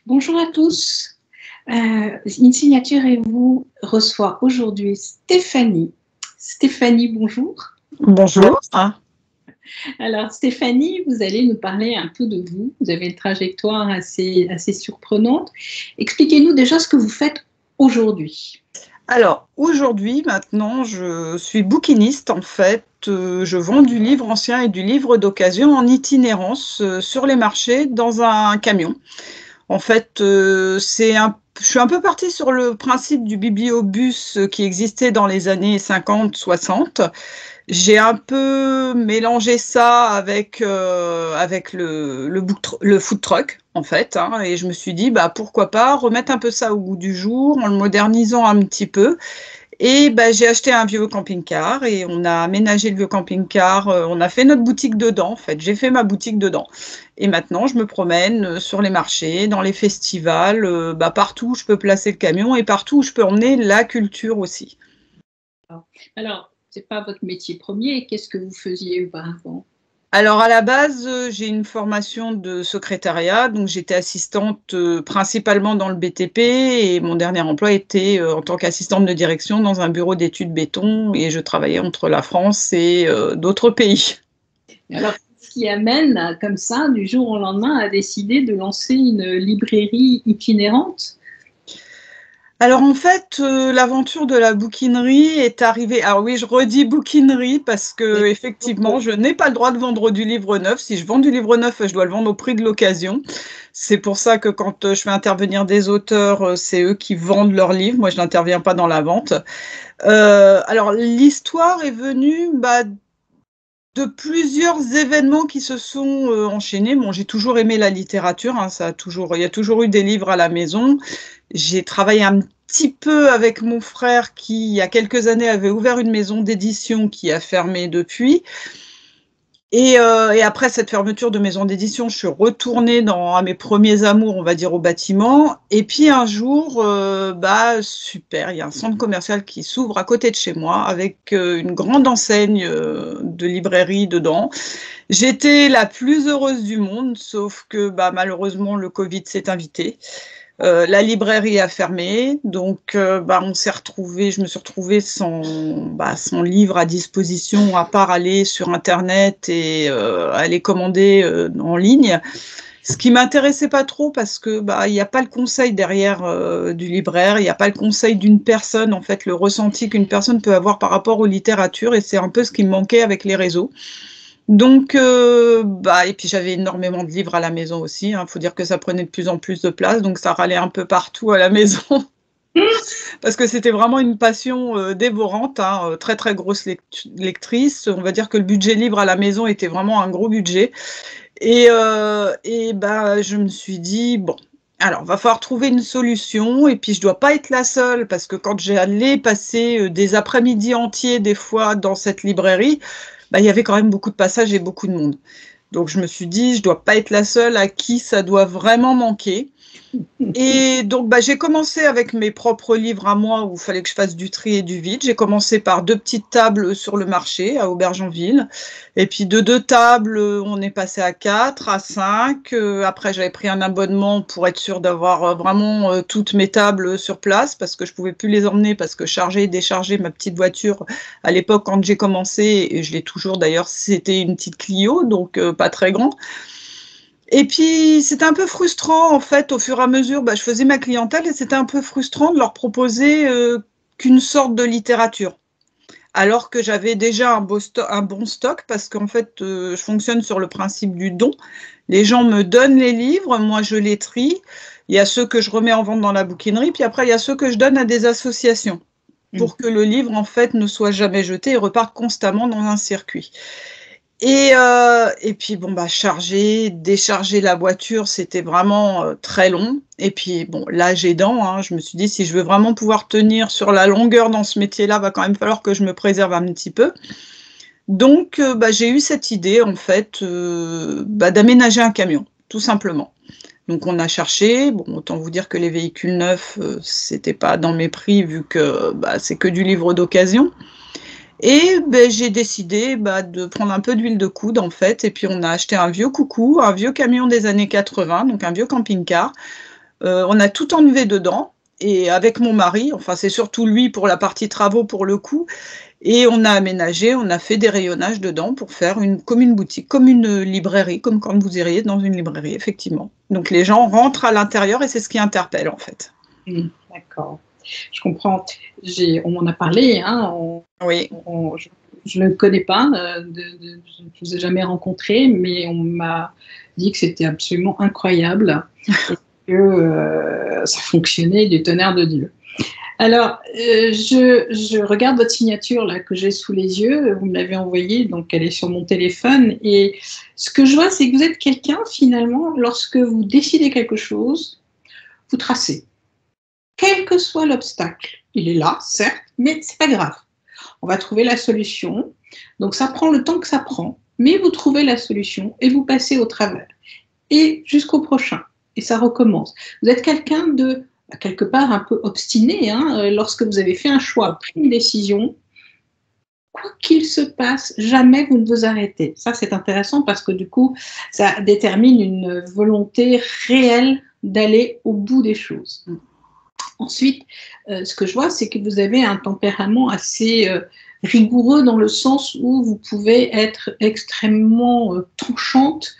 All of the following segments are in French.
Bonjour à tous. Une signature et vous reçoit aujourd'hui Stéphanie. Stéphanie, bonjour. Bonjour. Alors Stéphanie, vous allez nous parler un peu de vous. Vous avez une trajectoire assez surprenante. Expliquez-nous déjà ce que vous faites aujourd'hui. Alors, aujourd'hui, maintenant, je suis bouquiniste, en fait. Je vends du livre ancien et du livre d'occasion en itinérance sur les marchés dans un camion. En fait, je suis un peu partie sur le principe du bibliobus qui existait dans les années 50-60. J'ai un peu mélangé ça avec le food truck, en fait, hein, et je me suis dit, bah, pourquoi pas remettre un peu ça au goût du jour en le modernisant un petit peu. Et bah, j'ai acheté un vieux camping-car et on a aménagé le vieux camping-car. On a fait notre boutique dedans, en fait. J'ai fait ma boutique dedans. Et maintenant, je me promène sur les marchés, dans les festivals, bah, partout où je peux placer le camion et partout où je peux emmener la culture aussi. Alors, ce n'est pas votre métier premier. Qu'est-ce que vous faisiez auparavant ? Alors à la base, j'ai une formation de secrétariat, donc j'étais assistante principalement dans le BTP et mon dernier emploi était en tant qu'assistante de direction dans un bureau d'études béton et je travaillais entre la France et d'autres pays. Alors, ce qui amène comme ça, du jour au lendemain, à décider de lancer une librairie itinérante ? Alors en fait, l'aventure de la bouquinerie est arrivée. Alors oui, je redis bouquinerie parce que effectivement, je n'ai pas le droit de vendre du livre neuf. Si je vends du livre neuf, je dois le vendre au prix de l'occasion. C'est pour ça que quand je fais intervenir des auteurs, c'est eux qui vendent leurs livres. Moi, je n'interviens pas dans la vente. Alors l'histoire est venue de plusieurs événements qui se sont enchaînés. Bon, j'ai toujours aimé la littérature, hein, il y a toujours eu des livres à la maison. J'ai travaillé un petit peu avec mon frère qui, il y a quelques années, avait ouvert une maison d'édition qui a fermé depuis. Et après cette fermeture de maison d'édition, je suis retournée à mes premiers amours, on va dire, au bâtiment. Et puis un jour, super, il y a un centre commercial qui s'ouvre à côté de chez moi avec une grande enseigne de librairie dedans. J'étais la plus heureuse du monde, sauf que malheureusement, le Covid s'est invité. La librairie a fermé, donc je me suis retrouvée sans livre à disposition, à part aller sur Internet et aller commander en ligne. Ce qui m'intéressait pas trop parce que il n'y a pas le conseil derrière du libraire, il n'y a pas le conseil d'une personne, en fait, le ressenti qu'une personne peut avoir par rapport aux littératures, et c'est un peu ce qui me manquait avec les réseaux. Donc, et puis j'avais énormément de livres à la maison aussi, hein. Faut dire que ça prenait de plus en plus de place, donc ça râlait un peu partout à la maison. Parce que c'était vraiment une passion dévorante, hein, très très grosse lectrice. On va dire que le budget livre à la maison était vraiment un gros budget. Et je me suis dit, bon, alors va falloir trouver une solution. Et puis je dois pas être la seule, parce que quand j'allais passer des après-midi entiers des fois dans cette librairie, il y avait quand même beaucoup de passages et beaucoup de monde. Donc je me suis dit, je dois pas être la seule à qui ça doit vraiment manquer. Et donc, j'ai commencé avec mes propres livres à moi où il fallait que je fasse du tri et du vide. J'ai commencé par 2 petites tables sur le marché à Aubergenville. Et puis de 2 tables, on est passé à 4, à 5. Après, j'avais pris un abonnement pour être sûre d'avoir vraiment toutes mes tables sur place parce que je pouvais plus les emmener parce que charger et décharger ma petite voiture à l'époque quand j'ai commencé, et je l'ai toujours d'ailleurs, c'était une petite Clio, donc pas très grand. Et puis, c'était un peu frustrant, en fait, au fur et à mesure, je faisais ma clientèle et c'était un peu frustrant de leur proposer qu'une sorte de littérature. Alors que j'avais déjà un bon stock, parce qu'en fait, je fonctionne sur le principe du don. Les gens me donnent les livres, moi je les trie. Il y a ceux que je remets en vente dans la bouquinerie, puis après, il y a ceux que je donne à des associations pour que le livre, en fait, ne soit jamais jeté et reparte constamment dans un circuit. Et puis charger, décharger la voiture, c'était vraiment très long. Et puis l'âge aidant, hein, je me suis dit, si je veux vraiment pouvoir tenir sur la longueur dans ce métier-là, va quand même falloir que je me préserve un petit peu. Donc j'ai eu cette idée, en fait, d'aménager un camion, tout simplement. Donc on a cherché, autant vous dire que les véhicules neufs, c'était pas dans mes prix vu que c'est que du livre d'occasion. Et j'ai décidé de prendre un peu d'huile de coude, en fait, et puis on a acheté un vieux coucou, un vieux camion des années 80, donc un vieux camping-car, On a tout enlevé dedans. Et avec mon mari, enfin c'est surtout lui pour la partie travaux pour le coup, et on a aménagé, on a fait des rayonnages dedans pour faire comme une boutique, comme une librairie, comme quand vous iriez dans une librairie, effectivement. Donc les gens rentrent à l'intérieur et c'est ce qui interpelle en fait. D'accord, je comprends. On m'en a parlé, hein, Oui. Je ne le connais pas, je ne vous ai jamais rencontré, mais on m'a dit que c'était absolument incroyable et que ça fonctionnait du tonnerre de Dieu. Alors, je regarde votre signature là que j'ai sous les yeux, vous me l'avez envoyée, donc elle est sur mon téléphone, et ce que je vois, c'est que vous êtes quelqu'un, finalement, lorsque vous décidez quelque chose, vous tracez. Quel que soit l'obstacle, il est là, certes, mais c'est pas grave. On va trouver la solution. Donc ça prend le temps que ça prend, mais vous trouvez la solution et vous passez au travers. Et jusqu'au prochain. Et ça recommence. Vous êtes quelqu'un de, quelque part, un peu obstiné, hein, lorsque vous avez fait un choix, pris une décision, quoi qu'il se passe, jamais vous ne vous arrêtez. Ça, c'est intéressant parce que du coup, ça détermine une volonté réelle d'aller au bout des choses. Ensuite, ce que je vois, c'est que vous avez un tempérament assez rigoureux dans le sens où vous pouvez être extrêmement tranchante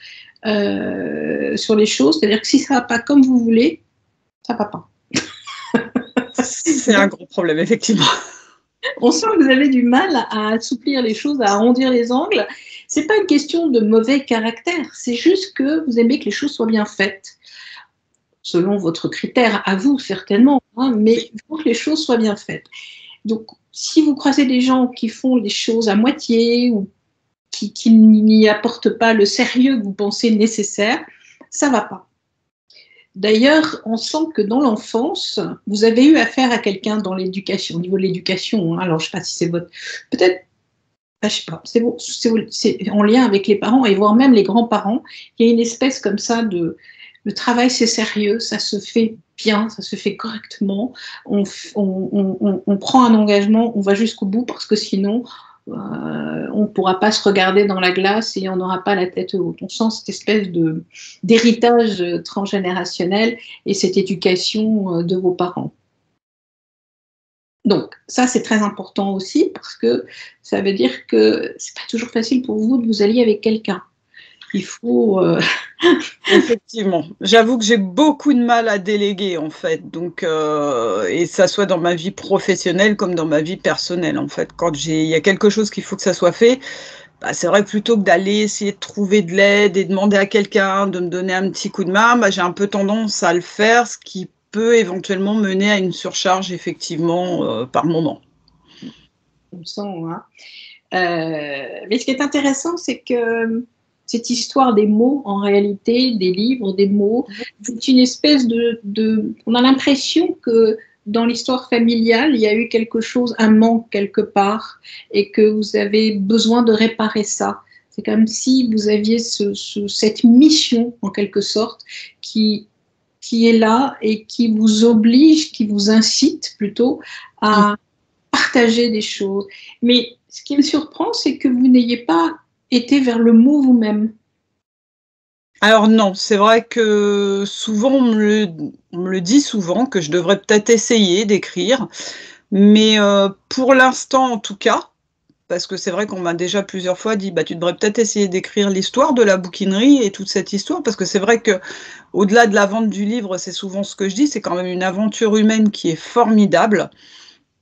sur les choses. C'est-à-dire que si ça ne va pas comme vous voulez, ça ne va pas. C'est un gros problème, effectivement. On sent que vous avez du mal à assouplir les choses, à arrondir les angles. Ce n'est pas une question de mauvais caractère, c'est juste que vous aimez que les choses soient bien faites. Selon votre critère, à vous certainement, hein, mais il faut que les choses soient bien faites. Donc, si vous croisez des gens qui font les choses à moitié ou qui n'y apportent pas le sérieux que vous pensez nécessaire, ça ne va pas. D'ailleurs, on sent que dans l'enfance, vous avez eu affaire à quelqu'un dans l'éducation, au niveau de l'éducation. Hein, alors, je ne sais pas si c'est votre... Peut-être, je ne sais pas, c'est en lien avec les parents et voire même les grands-parents. Il y a une espèce comme ça de... Le travail, c'est sérieux, ça se fait bien, ça se fait correctement. On prend un engagement, on va jusqu'au bout parce que sinon, on ne pourra pas se regarder dans la glace et on n'aura pas la tête haute. On sent cette espèce d'héritage transgénérationnel et cette éducation de vos parents. Donc, ça, c'est très important aussi parce que ça veut dire que ce n'est pas toujours facile pour vous de vous allier avec quelqu'un. Il faut... Effectivement. J'avoue que j'ai beaucoup de mal à déléguer, en fait. Donc, et ça soit dans ma vie professionnelle comme dans ma vie personnelle, en fait. Quand il y a quelque chose qu'il faut que ça soit fait, bah, c'est vrai que plutôt que d'aller essayer de trouver de l'aide et demander à quelqu'un de me donner un petit coup de main, bah, j'ai un peu tendance à le faire, ce qui peut éventuellement mener à une surcharge, effectivement, par moment. On sent, hein. Mais ce qui est intéressant, c'est que cette histoire des mots, en réalité, des livres, des mots, c'est une espèce on a l'impression que dans l'histoire familiale, il y a eu quelque chose, un manque quelque part, et que vous avez besoin de réparer ça. C'est comme si vous aviez cette mission, en quelque sorte, qui est là et qui vous oblige, qui vous incite plutôt à partager des choses. Mais ce qui me surprend, c'est que vous n'ayez pas été vers le mot vous-même. Alors non, c'est vrai que souvent on me le dit souvent que je devrais peut-être essayer d'écrire, mais pour l'instant en tout cas, parce que c'est vrai qu'on m'a déjà plusieurs fois dit: «Bah, tu devrais peut-être essayer d'écrire l'histoire de la bouquinerie et toute cette histoire», parce que c'est vrai qu'au-delà de la vente du livre, c'est souvent ce que je dis, c'est quand même une aventure humaine qui est formidable.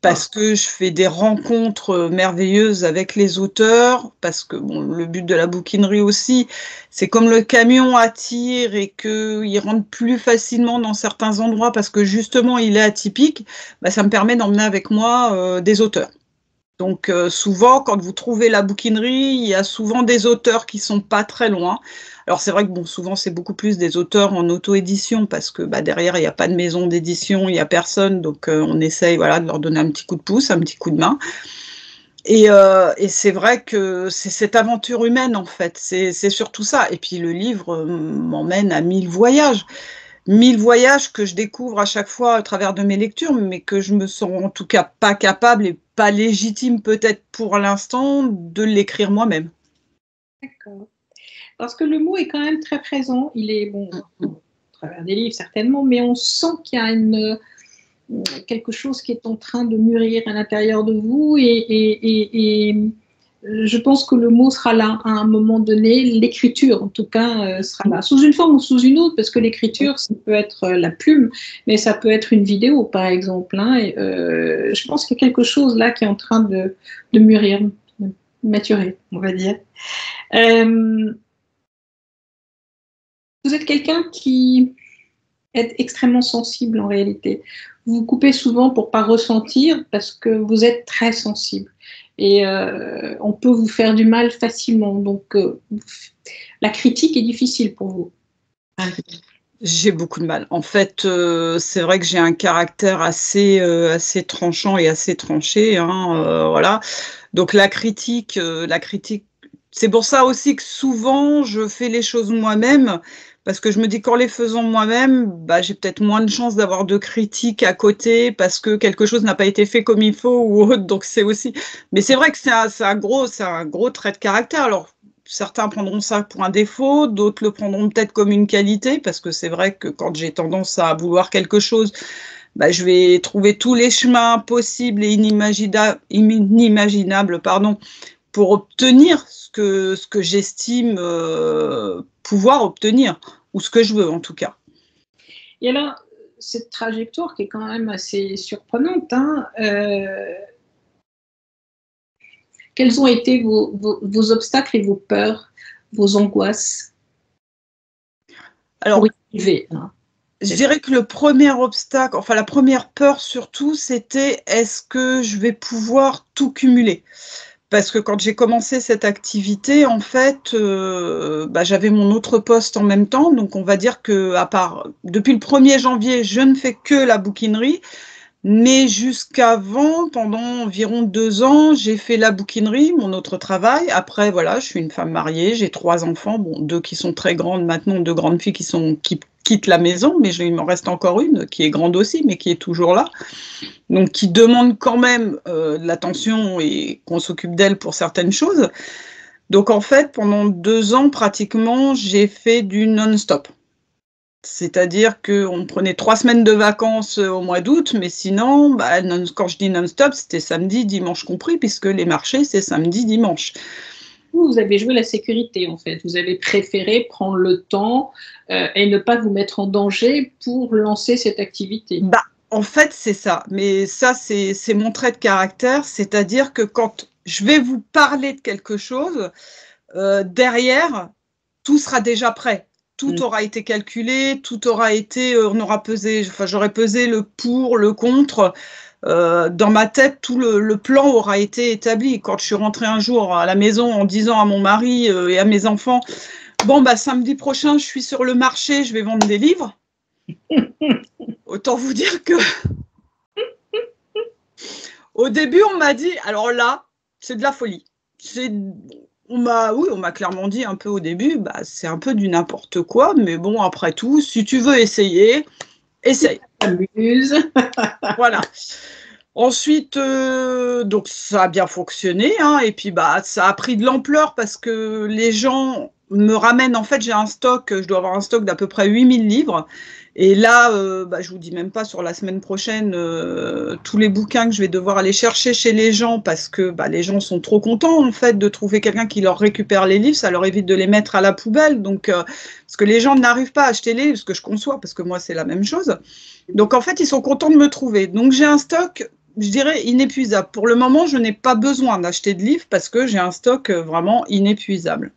Parce que je fais des rencontres, merveilleuses avec les auteurs, parce que bon, le but de la bouquinerie aussi, c'est comme le camion attire et qu'il rentre plus facilement dans certains endroits parce que justement il est atypique, bah, ça me permet d'emmener avec moi, des auteurs. Donc souvent quand vous trouvez la bouquinerie, il y a souvent des auteurs qui sont pas très loin. Alors c'est vrai que bon, souvent c'est beaucoup plus des auteurs en auto-édition parce que, bah, derrière il y a pas de maison d'édition, il y a personne donc on essaye, voilà, de leur donner un petit coup de pouce, un petit coup de main et c'est vrai que c'est cette aventure humaine en fait, c'est surtout ça et puis le livre, m'emmène à 1000 voyages. 1000 voyages que je découvre à chaque fois à travers de mes lectures, mais que je me sens en tout cas pas capable et pas légitime peut-être pour l'instant de l'écrire moi-même. D'accord. Parce que le mot est quand même très présent. Il est bon, travers des livres certainement, mais on sent qu'il y a quelque chose qui est en train de mûrir à l'intérieur de vous et je pense que le mot sera là à un moment donné, l'écriture en tout cas sera là, sous une forme ou sous une autre, parce que l'écriture, ça peut être la plume, mais ça peut être une vidéo par exemple, hein, et, je pense qu'il y a quelque chose là qui est en train de mûrir, de maturer, on va dire. Vous êtes quelqu'un qui est extrêmement sensible en réalité. Vous vous coupez souvent pour ne pas ressentir parce que vous êtes très sensible. Et on peut vous faire du mal facilement. Donc, la critique est difficile pour vous. J'ai beaucoup de mal. En fait, c'est vrai que j'ai un caractère assez tranchant et assez tranché, hein, voilà. Donc la critique, c'est pour ça aussi que souvent je fais les choses moi-même, parce que je me dis qu'en les faisant moi-même, bah, j'ai peut-être moins de chances d'avoir de critiques à côté parce que quelque chose n'a pas été fait comme il faut ou autre. Donc c'est aussi. Mais c'est vrai que c'est un gros trait de caractère. Alors certains prendront ça pour un défaut, d'autres le prendront peut-être comme une qualité, parce que c'est vrai que quand j'ai tendance à vouloir quelque chose, bah, je vais trouver tous les chemins possibles et inimaginables, pour obtenir ce que j'estime pouvoir obtenir, ou ce que je veux en tout cas. Et alors, cette trajectoire qui est quand même assez surprenante, hein, quels ont été vos obstacles et vos peurs, vos angoisses alors, pour y arriver, hein? Je dirais que le premier obstacle, enfin la première peur surtout, c'était est-ce que je vais pouvoir tout cumuler? Parce que quand j'ai commencé cette activité, en fait, bah, j'avais mon autre poste en même temps. Donc on va dire que depuis le 1er janvier, je ne fais que la bouquinerie. Mais jusqu'avant, pendant environ 2 ans, j'ai fait la bouquinerie, mon autre travail. Après, voilà, je suis une femme mariée, j'ai 3 enfants, bon, 2 qui sont très grandes maintenant, 2 grandes filles qui quittent la maison, mais il m'en reste encore une qui est grande aussi, mais qui est toujours là. Donc qui demande quand même de l'attention et qu'on s'occupe d'elle pour certaines choses. Donc en fait, pendant 2 ans, pratiquement, j'ai fait du non-stop. C'est-à-dire qu'on prenait 3 semaines de vacances au mois d'août, mais sinon, bah, quand je dis non-stop, c'était samedi, dimanche compris, puisque les marchés, c'est samedi, dimanche. Vous avez joué la sécurité, en fait. Vous avez préféré prendre le temps et ne pas vous mettre en danger pour lancer cette activité. Bah, en fait, c'est ça. Mais ça, c'est mon trait de caractère. C'est-à-dire que quand je vais vous parler de quelque chose, derrière, tout sera déjà prêt. Tout aura été calculé, tout aura été, j'aurais pesé le pour, le contre. Dans ma tête, tout le plan aura été établi. Quand je suis rentrée un jour à la maison en disant à mon mari et à mes enfants, bon, bah, samedi prochain, je suis sur le marché, je vais vendre des livres. Autant vous dire que au début, on m'a dit, alors là, c'est de la folie. On m'a clairement dit un peu au début, bah, c'est un peu du n'importe quoi, mais bon, après tout, si tu veux essayer, essaye. T'amuses. Voilà. Ensuite, donc ça a bien fonctionné, hein, et puis bah, ça a pris de l'ampleur parce que les gens me ramènent, en fait, je dois avoir un stock d'à peu près 8000 livres. Et là, bah, je vous dis même pas sur la semaine prochaine tous les bouquins que je vais devoir aller chercher chez les gens parce que bah, les gens sont trop contents en fait de trouver quelqu'un qui leur récupère les livres, ça leur évite de les mettre à la poubelle. Donc, parce que les gens n'arrivent pas à acheter les livres, ce que je conçois parce que moi c'est la même chose. Donc en fait, ils sont contents de me trouver. Donc j'ai un stock, je dirais, inépuisable. Pour le moment, je n'ai pas besoin d'acheter de livres parce que j'ai un stock vraiment inépuisable.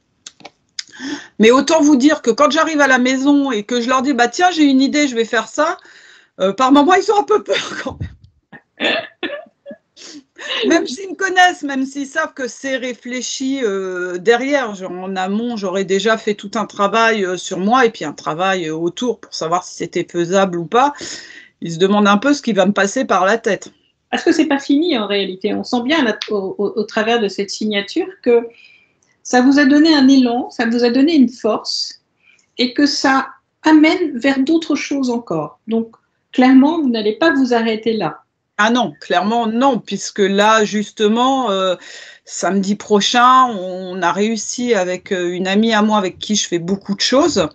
Mais autant vous dire que quand j'arrive à la maison et que je leur dis, bah tiens, j'ai une idée, je vais faire ça, par moments, ils ont un peu peur quand même. Même s'ils me connaissent, même s'ils savent que c'est réfléchi derrière, genre, en amont, j'aurais déjà fait tout un travail sur moi et puis un travail autour pour savoir si c'était faisable ou pas. Ils se demandent un peu ce qui va me passer par la tête. Parce que c'est pas fini en réalité. On sent bien là, au travers de cette signature que ça vous a donné un élan, ça vous a donné une force et que ça amène vers d'autres choses encore. Donc, clairement, vous n'allez pas vous arrêter là. Ah non, clairement non, puisque là, justement, samedi prochain, on a réussi avec une amie à moi avec qui je fais beaucoup de choses.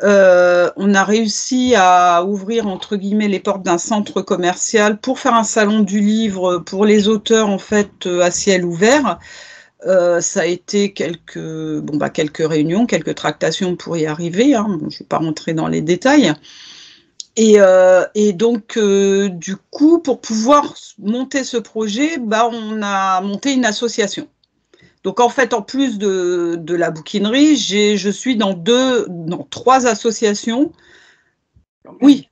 On a réussi à ouvrir, entre guillemets, les portes d'un centre commercial pour faire un salon du livre pour les auteurs, en fait, à ciel ouvert. Ça a été quelques réunions, quelques tractations pour y arriver, hein. Bon, je ne vais pas rentrer dans les détails. Et donc, du coup, pour pouvoir monter ce projet, on a monté une association. Donc, en fait, en plus de la bouquinerie, je suis dans 3 associations. Oui.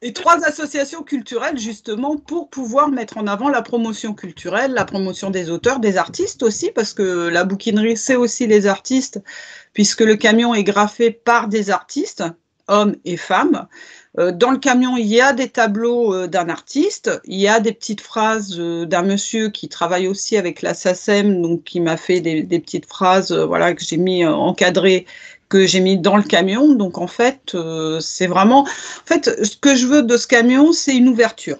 Et 3 associations culturelles, justement, pour pouvoir mettre en avant la promotion culturelle, la promotion des auteurs, des artistes aussi, parce que la bouquinerie, c'est aussi les artistes, puisque le camion est graffé par des artistes, hommes et femmes. Dans le camion, il y a des tableaux d'un artiste, il y a des petites phrases d'un monsieur qui travaille aussi avec la SACEM, donc qui m'a fait des petites phrases voilà, que j'ai mis encadrées, que j'ai mis dans le camion. Donc en fait, c'est vraiment… En fait, ce que je veux de ce camion, c'est une ouverture.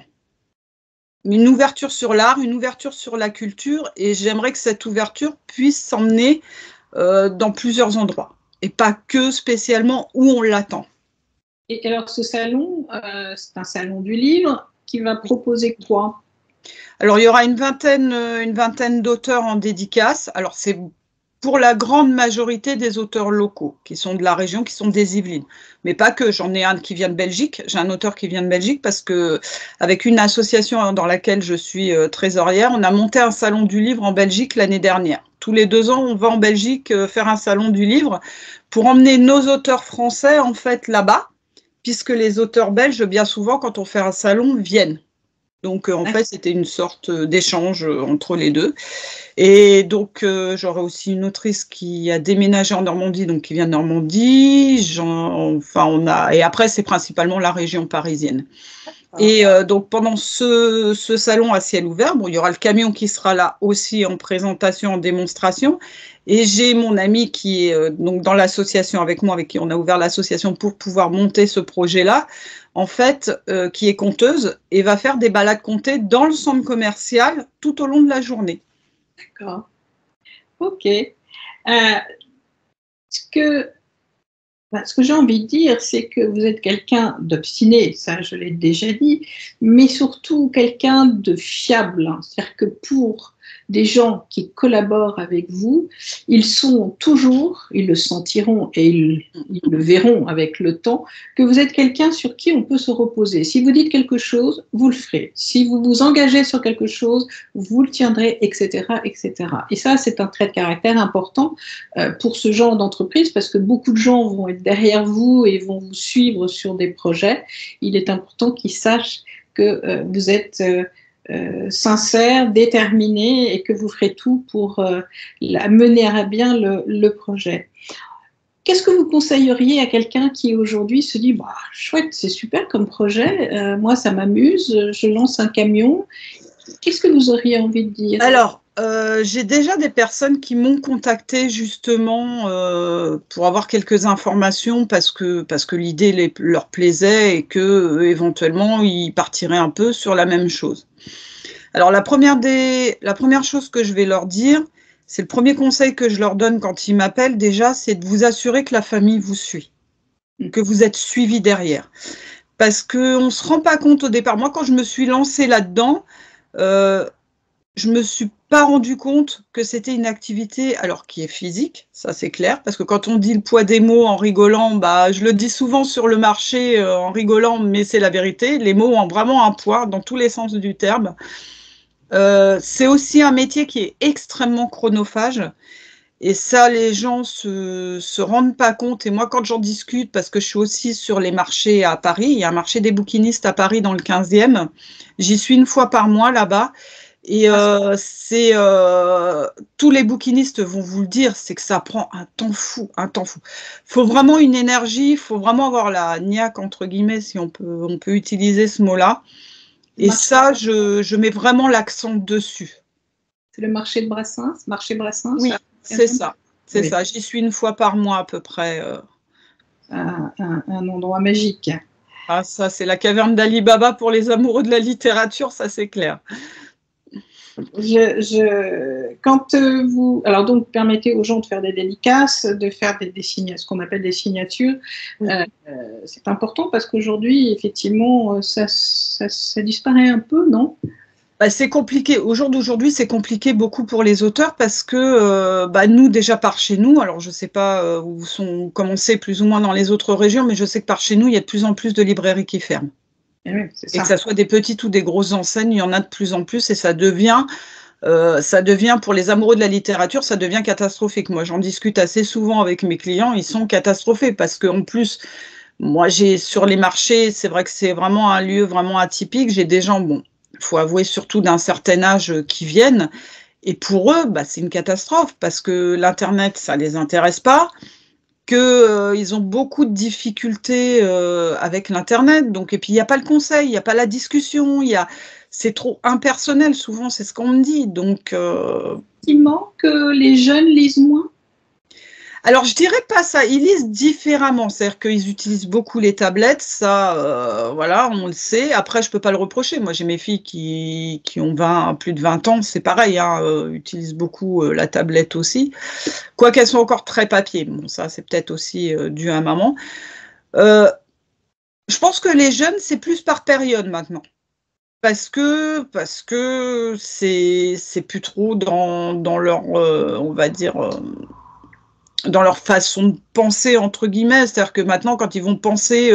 Une ouverture sur l'art, une ouverture sur la culture, et j'aimerais que cette ouverture puisse s'emmener dans plusieurs endroits, et pas que spécialement où on l'attend. Et alors, ce salon, c'est un salon du livre qui va proposer quoi? Alors, il y aura une vingtaine d'auteurs en dédicace. Alors, c'est pour la grande majorité des auteurs locaux, qui sont de la région, qui sont des Yvelines. Mais pas que, j'en ai un qui vient de Belgique, j'ai un auteur qui vient de Belgique, parce que avec une association dans laquelle je suis trésorière, on a monté un salon du livre en Belgique l'année dernière. Tous les 2 ans, on va en Belgique faire un salon du livre pour emmener nos auteurs français, en fait, là-bas, puisque les auteurs belges, bien souvent, quand on fait un salon, viennent. Donc, en fait, c'était une sorte d'échange entre les deux. Et donc, j'aurai aussi une autrice qui a déménagé en Normandie, donc qui vient de Normandie. Et après, c'est principalement la région parisienne. Et donc, pendant ce salon à ciel ouvert, il y aura le camion qui sera là aussi en présentation, en démonstration. Et j'ai mon amie qui est donc dans l'association avec moi, avec qui on a ouvert l'association pour pouvoir monter ce projet-là, en fait, qui est conteuse et va faire des balades contées dans le centre commercial tout au long de la journée. D'accord. Ok. Ce que j'ai envie de dire, c'est que vous êtes quelqu'un d'obstiné, ça je l'ai déjà dit, mais surtout quelqu'un de fiable. C'est-à-dire que pour des gens qui collaborent avec vous, ils sont toujours, ils le sentiront et ils le verront avec le temps, que vous êtes quelqu'un sur qui on peut se reposer. Si vous dites quelque chose, vous le ferez. Si vous vous engagez sur quelque chose, vous le tiendrez, etc., etc. Et ça, c'est un trait de caractère important pour ce genre d'entreprise, parce que beaucoup de gens vont être derrière vous et vont vous suivre sur des projets. Il est important qu'ils sachent que vous êtes sincère, déterminé et que vous ferez tout pour mener à bien le projet. Qu'est-ce que vous conseilleriez à quelqu'un qui aujourd'hui se dit chouette, c'est super comme projet, moi ça m'amuse, je lance un camion. Qu'est-ce que vous auriez envie de dire? Alors, j'ai déjà des personnes qui m'ont contacté justement pour avoir quelques informations parce que l'idée leur plaisait et que éventuellement ils partiraient un peu sur la même chose. Alors la première chose que je vais leur dire, c'est le premier conseil que je leur donne quand ils m'appellent déjà, c'est de vous assurer que la famille vous suit, que vous êtes suivi derrière. Parce qu'on ne se rend pas compte au départ. Moi, quand je me suis lancée là-dedans, je ne me suis pas rendu compte que c'était une activité, alors qui est physique, ça c'est clair, parce que quand on dit le poids des mots en rigolant, je le dis souvent sur le marché en rigolant, mais c'est la vérité, les mots ont vraiment un poids dans tous les sens du terme. C'est aussi un métier qui est extrêmement chronophage, et ça, les gens se rendent pas compte. Et moi, quand j'en discute, parce que je suis aussi sur les marchés à Paris, il y a un marché des bouquinistes à Paris dans le 15e, j'y suis une fois par mois là-bas. Et tous les bouquinistes vont vous le dire, c'est que ça prend un temps fou, un temps fou. Il faut vraiment une énergie, il faut vraiment avoir la niaque, entre guillemets, si on peut utiliser ce mot-là. Et ça, je mets vraiment l'accent dessus. C'est le marché de Brassens, marché Brassens? Oui, c'est ça. C'est ça. J'y suis une fois par mois à peu près. Un endroit magique. Ah, ça, c'est la caverne d'Ali Baba pour les amoureux de la littérature, ça c'est clair. Quand vous, alors donc, permettez aux gens de faire des dédicaces, de faire ce qu'on appelle des signatures. Oui. C'est important parce qu'aujourd'hui, effectivement, ça disparaît un peu, non? Bah, c'est compliqué. Au jour d'aujourd'hui, c'est compliqué beaucoup pour les auteurs parce que nous, déjà par chez nous, alors je ne sais pas comment c'est plus ou moins dans les autres régions, mais je sais que par chez nous, il y a de plus en plus de librairies qui ferment. Oui, c'est ça. Et que ça soit des petites ou des grosses enseignes, il y en a de plus en plus et ça devient pour les amoureux de la littérature, ça devient catastrophique. Moi, j'en discute assez souvent avec mes clients, ils sont catastrophés parce qu'en plus, moi, sur les marchés, c'est vrai que c'est vraiment un lieu vraiment atypique. J'ai des gens, bon, il faut avouer surtout d'un certain âge qui viennent et pour eux, c'est une catastrophe parce que l'internet, ça les intéresse pas, que ils ont beaucoup de difficultés avec l'internet. Donc et puis il y a pas le conseil, il y a pas la discussion, c'est trop impersonnel souvent, c'est ce qu'on me dit. Donc Effectivement, que les jeunes lisent moins. alors, je dirais pas ça. Ils lisent différemment. C'est-à-dire qu'ils utilisent beaucoup les tablettes. Ça, voilà, on le sait. Après, je peux pas le reprocher. Moi, j'ai mes filles qui ont plus de 20 ans. C'est pareil, hein, utilisent beaucoup la tablette aussi. Quoiqu'elles sont encore très papier. Bon, ça, c'est peut-être aussi dû à maman. Je pense que les jeunes, c'est plus par période maintenant. Parce que c'est plus trop dans leur, on va dire, dans leur façon de penser, entre guillemets. C'est-à-dire que maintenant, quand ils vont penser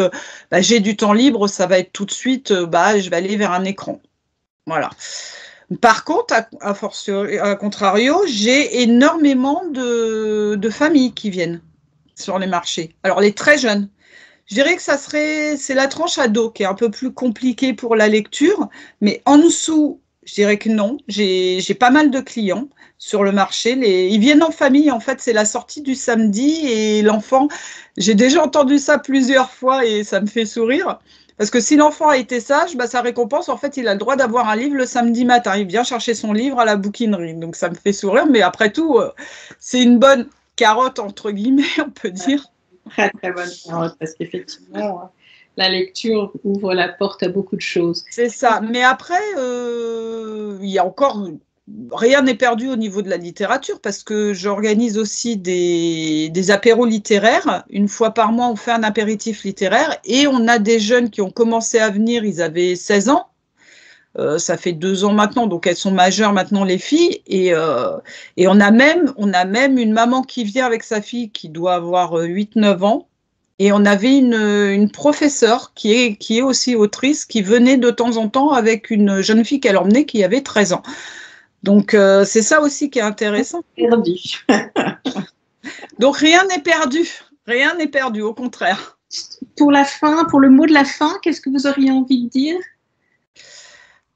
j'ai du temps libre, ça va être tout de suite, je vais aller vers un écran. Voilà. Par contre, à contrario, j'ai énormément de familles qui viennent sur les marchés. Alors, les très jeunes. Je dirais que c'est la tranche ado qui est un peu plus compliquée pour la lecture, mais en dessous, je dirais que non. J'ai pas mal de clients sur le marché. Ils viennent en famille, en fait, c'est la sortie du samedi et l'enfant, j'ai déjà entendu ça plusieurs fois et ça me fait sourire. Parce que si l'enfant a été sage, sa récompense, en fait, il a le droit d'avoir un livre le samedi matin. Il vient chercher son livre à la bouquinerie. Donc, ça me fait sourire, mais après tout, c'est une bonne carotte, entre guillemets, on peut dire. Très, très bonne carotte, parce qu'effectivement, la lecture ouvre la porte à beaucoup de choses. C'est ça. Mais après, il y a encore... Rien n'est perdu au niveau de la littérature parce que j'organise aussi des apéros littéraires. Une fois par mois, on fait un apéritif littéraire et on a des jeunes qui ont commencé à venir, ils avaient 16 ans. Ça fait 2 ans maintenant, donc elles sont majeures maintenant, les filles. Et on a même une maman qui vient avec sa fille qui doit avoir 8-9 ans. Et on avait une professeure qui est aussi autrice, qui venait de temps en temps avec une jeune fille qu'elle emmenait qui avait 13 ans. Donc, c'est ça aussi qui est intéressant. Perdu. Donc, rien n'est perdu, au contraire. Pour la fin, pour le mot de la fin, qu'est-ce que vous auriez envie de dire?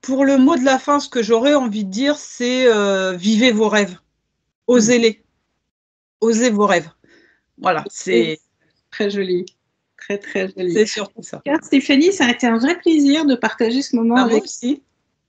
Pour le mot de la fin, ce que j'aurais envie de dire, c'est vivez vos rêves. Osez-les. Osez vos rêves. Voilà, c'est... Très joli. Très, très joli. C'est surtout ça. Stéphanie, ça a été un vrai plaisir de partager ce moment avec vous aussi.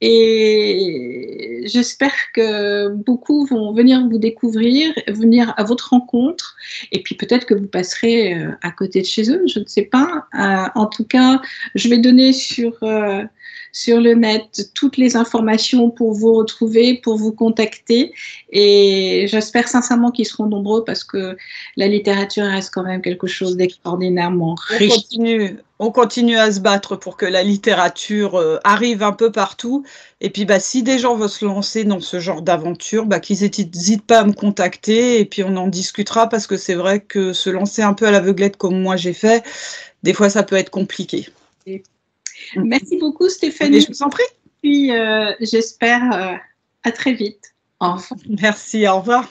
Et j'espère que beaucoup vont venir vous découvrir, venir à votre rencontre, et puis peut-être que vous passerez à côté de chez eux, je ne sais pas. En tout cas, je vais donner sur le net toutes les informations pour vous retrouver, pour vous contacter, et j'espère sincèrement qu'ils seront nombreux parce que la littérature reste quand même quelque chose d'extraordinairement riche. On continue à se battre pour que la littérature arrive un peu partout. Et puis, si des gens veulent se lancer dans ce genre d'aventure, qu'ils n'hésitent pas à me contacter et puis on en discutera parce que c'est vrai que se lancer un peu à l'aveuglette comme moi j'ai fait, des fois ça peut être compliqué. Merci beaucoup Stéphanie. Et je vous en prie. Puis j'espère à très vite. Au revoir. Merci, au revoir.